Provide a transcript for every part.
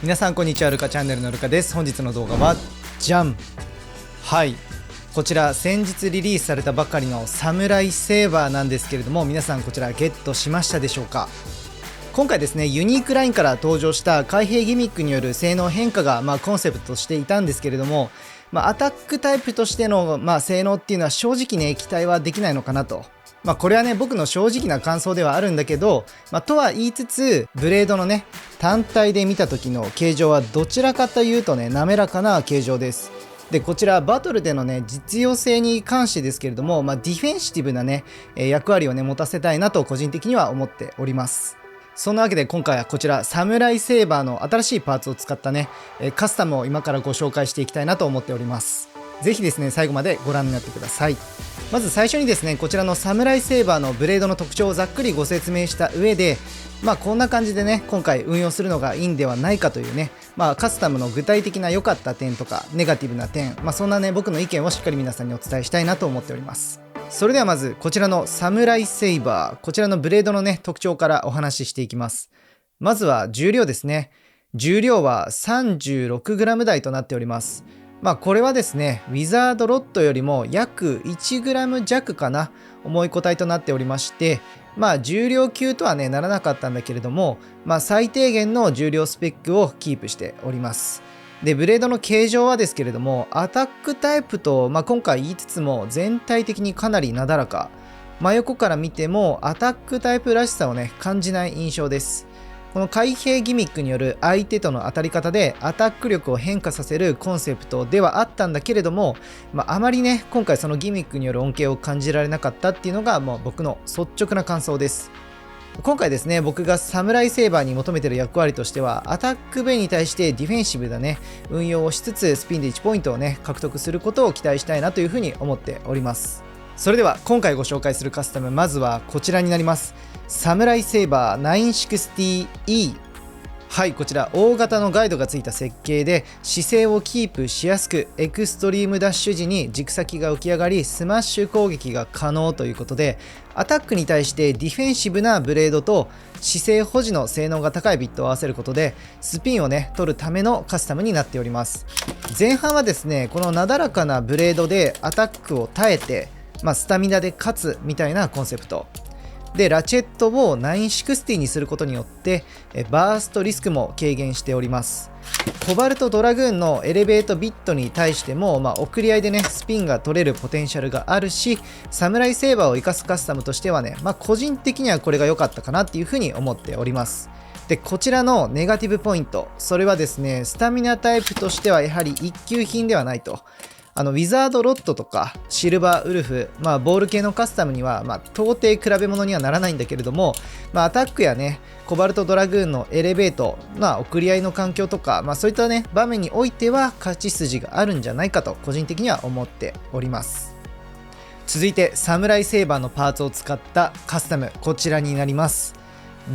皆さんこんにちは。ルカチャンネルのルカです。本日の動画はじゃん。はい、こちら先日リリースされたばかりのサムライセーバーなんですけれども、皆さんこちらゲットしましたでしょうか。今回ですね、ユニークラインから登場した開閉ギミックによる性能変化がコンセプトとしていたんですけれども、アタックタイプとしての性能っていうのは正直ね期待はできないのかなと。これはね僕の正直な感想ではあるんだけど、とは言いつつブレードのね単体で見た時の形状はどちらかというとね滑らかな形状です。でこちらバトルでのね実用性に関してですけれども、ディフェンシティブなね役割をね持たせたいなと個人的には思っております。そんなわけで今回はこちらサムライセーバーの新しいパーツを使ったねカスタムを今からご紹介していきたいなと思っております。ぜひですね最後までご覧になってください。まず最初にですねこちらのサムライセーバーのブレードの特徴をざっくりご説明した上で、こんな感じでね今回運用するのがいいんではないかというね、カスタムの具体的な良かった点とかネガティブな点、そんなね僕の意見をしっかり皆さんにお伝えしたいなと思っております。それではまずこちらのサムライセイバー、こちらのブレードのね特徴からお話ししていきます。まずは重量ですね。重量は 36g 台となっております。これはですねウィザードロットよりも約 1g 弱かな重い個体となっておりまして、重量級とはねならなかったんだけれども、最低限の重量スペックをキープしております。でブレードの形状はですけれどもアタックタイプと、今回言いつつも全体的にかなりなだらか、真横から見てもアタックタイプらしさをね感じない印象です。この開閉ギミックによる相手との当たり方でアタック力を変化させるコンセプトではあったんだけれども、あまりね今回そのギミックによる恩恵を感じられなかったっていうのが僕の率直な感想です。今回ですね僕がサムライセーバーに求めている役割としてはアタックベイに対してディフェンシブなね運用をしつつスピンで1ポイントをね獲得することを期待したいなというふうに思っております。それでは今回ご紹介するカスタム、まずはこちらになります。サムライセーバー 960E。 はい、こちら大型のガイドがついた設計で姿勢をキープしやすく、エクストリームダッシュ時に軸先が浮き上がりスマッシュ攻撃が可能ということで、アタックに対してディフェンシブなブレードと姿勢保持の性能が高いビットを合わせることでスピンをね取るためのカスタムになっております。前半はですねこのなだらかなブレードでアタックを耐えてスタミナで勝つみたいなコンセプトで、ラチェットを960にすることによってバーストリスクも軽減しております。コバルトドラグーンのエレベートビットに対しても、送り合いでねスピンが取れるポテンシャルがあるし、サムライセーバーを生かすカスタムとしてはね、個人的にはこれが良かったかなっていうふうに思っております。でこちらのネガティブポイント、それはですねスタミナタイプとしてはやはり一級品ではないと。ウィザードロットとかシルバーウルフ、ボール系のカスタムには、到底比べ物にはならないんだけれども、アタックやねコバルトドラグーンのエレベート、送り合いの環境とか、そういったね場面においては勝ち筋があるんじゃないかと個人的には思っております。続いてサムライセーバーのパーツを使ったカスタム、こちらになります。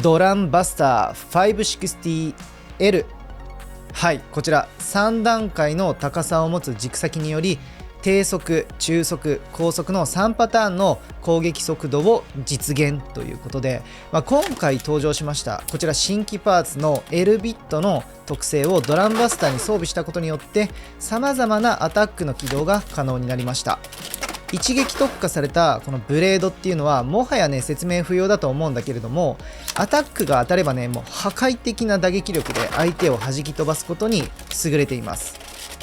ドランバスター 560L。はい、こちら3段階の高さを持つ軸先により低速、中速、高速の3パターンの攻撃速度を実現ということで、今回登場しましたこちら新規パーツの L ビットの特性をドランバスターに装備したことによって様々なアタックの起動が可能になりました。一撃特化されたこのブレードっていうのはもはやね説明不要だと思うんだけれども、アタックが当たればねもう破壊的な打撃力で相手を弾き飛ばすことに優れています。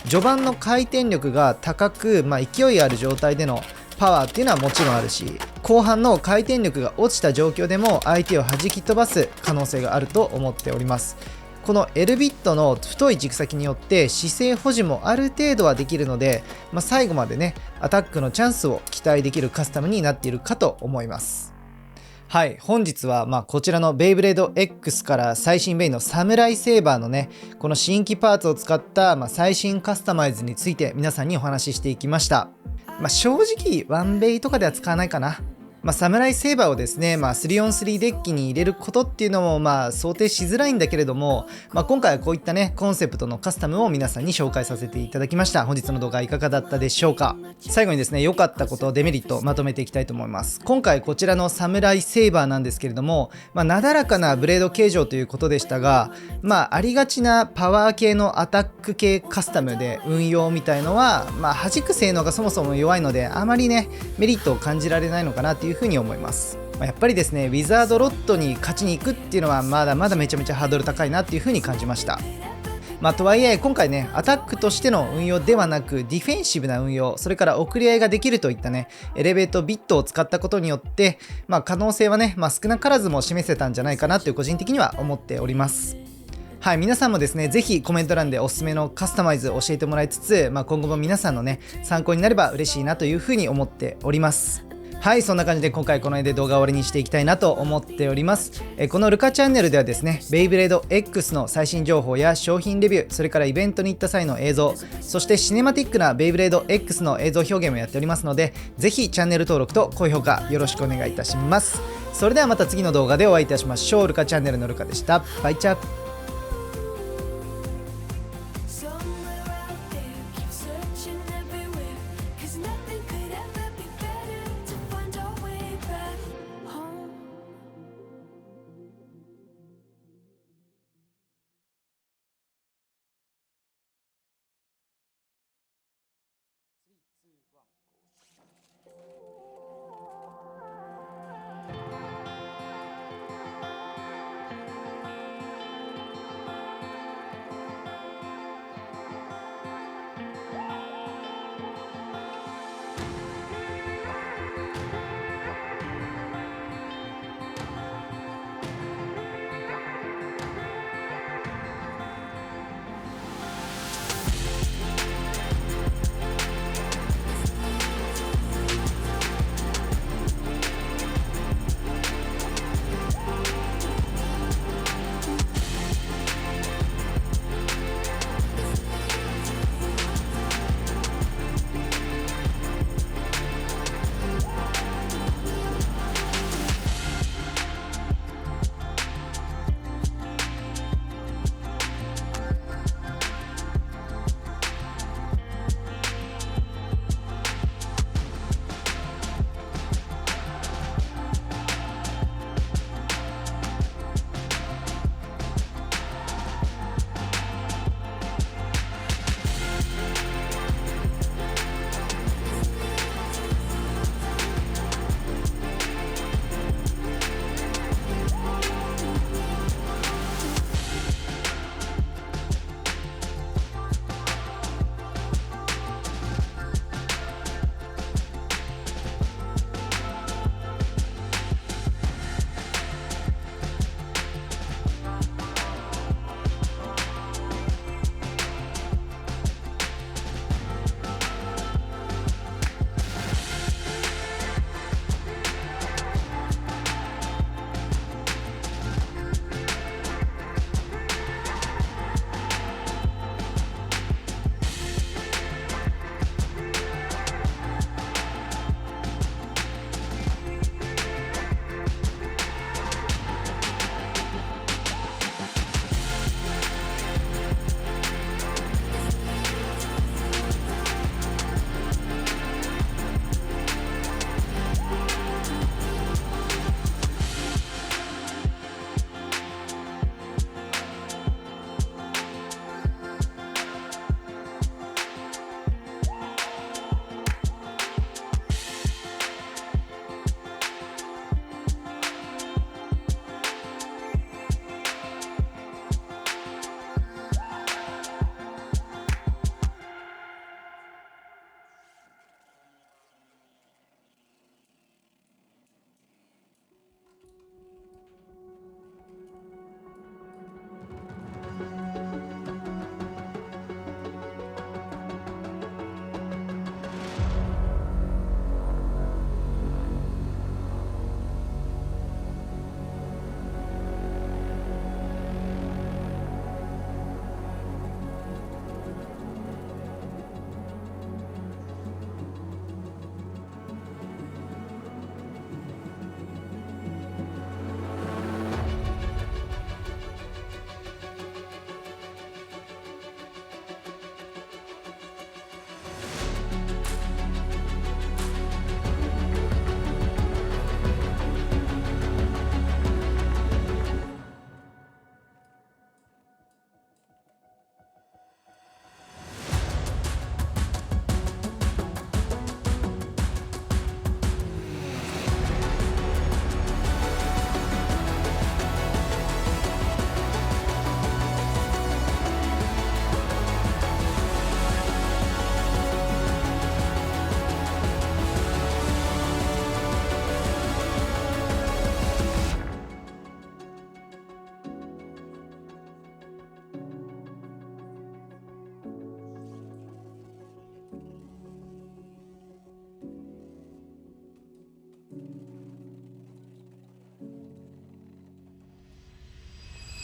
序盤の回転力が高く、勢いある状態でのパワーっていうのはもちろんあるし、後半の回転力が落ちた状況でも相手を弾き飛ばす可能性があると思っております。この L ビットの太い軸先によって姿勢保持もある程度はできるので、最後までねアタックのチャンスを期待できるカスタムになっているかと思います。はい、本日はこちらのベイブレード X から最新ベイのサムライセーバーのねこの新規パーツを使った最新カスタマイズについて皆さんにお話ししていきました。正直ワンベイとかでは使わないかな。サムライセーバーをですね、3on3 デッキに入れることっていうのも想定しづらいんだけれども、今回はこういったねコンセプトのカスタムを皆さんに紹介させていただきました。本日の動画いかがだったでしょうか。最後にですね、良かったこと、デメリットまとめていきたいと思います。今回こちらのサムライセーバーなんですけれども、なだらかなブレード形状ということでしたが、ありがちなパワー系のアタック系カスタムで運用みたいのは、弾く性能がそもそも弱いので、あまりねメリットを感じられないのかなっていうふうに思います。やっぱりですね、ウィザードロットに勝ちに行くっていうのはまだまだめちゃめちゃハードル高いなっていうふうに感じました。とはいえ今回ね、アタックとしての運用ではなくディフェンシブな運用、それから送り合いができるといったねエレベートビットを使ったことによって、可能性はね、少なからずも示せたんじゃないかなという個人的には思っております。はい、皆さんもですね、ぜひコメント欄でおすすめのカスタマイズ教えてもらいつつ、今後も皆さんのね参考になれば嬉しいなというふうに思っております。はい、そんな感じで今回この辺で動画を終わりにしていきたいなと思っております。このルカチャンネルではですね、ベイブレード X の最新情報や商品レビュー、それからイベントに行った際の映像、そしてシネマティックなベイブレード X の映像表現もやっておりますので、ぜひチャンネル登録と高評価よろしくお願いいたします。それではまた次の動画でお会いいたしましょう。ルカチャンネルのルカでした。バイチャ。